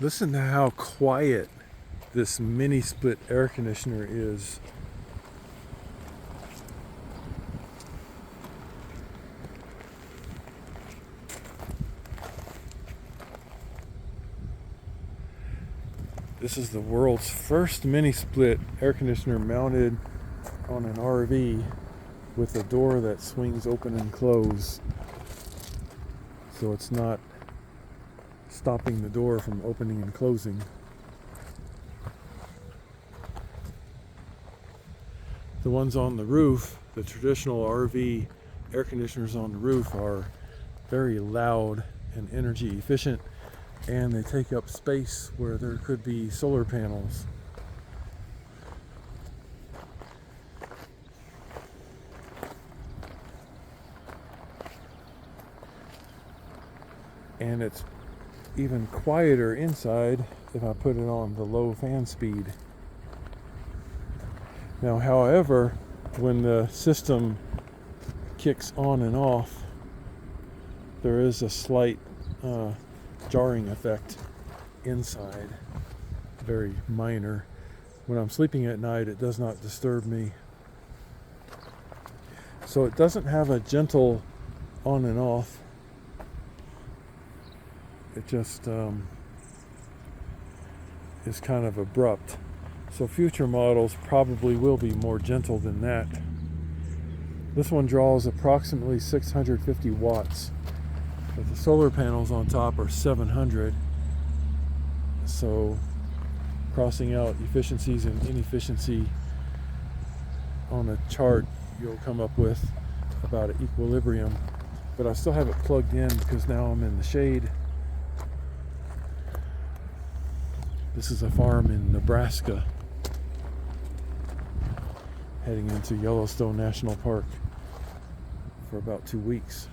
Listen to how quiet this mini split air conditioner is. This is the world's first mini split air conditioner mounted on an RV with a door that swings open and close, so it's not stopping the door from opening and closing. The ones on the roof, the traditional RV air conditioners on the roof, are very loud and energy efficient, and they take up space where there could be solar panels. And it's even quieter inside if I put it on the low fan speed. Now, however, when the system kicks on and off, there is a slight jarring effect inside, very minor. When I'm sleeping at night, it does not disturb me. So it doesn't have a gentle on and off. It just is kind of abrupt. So future models probably will be more gentle than that. This one draws approximately 650 watts, but the solar panels on top are 700. So crossing out efficiencies and inefficiency on a chart, you'll come up with about an equilibrium. But I still have it plugged in because now I'm in the shade. This is a farm in Nebraska, heading into Yellowstone National Park for about 2 weeks.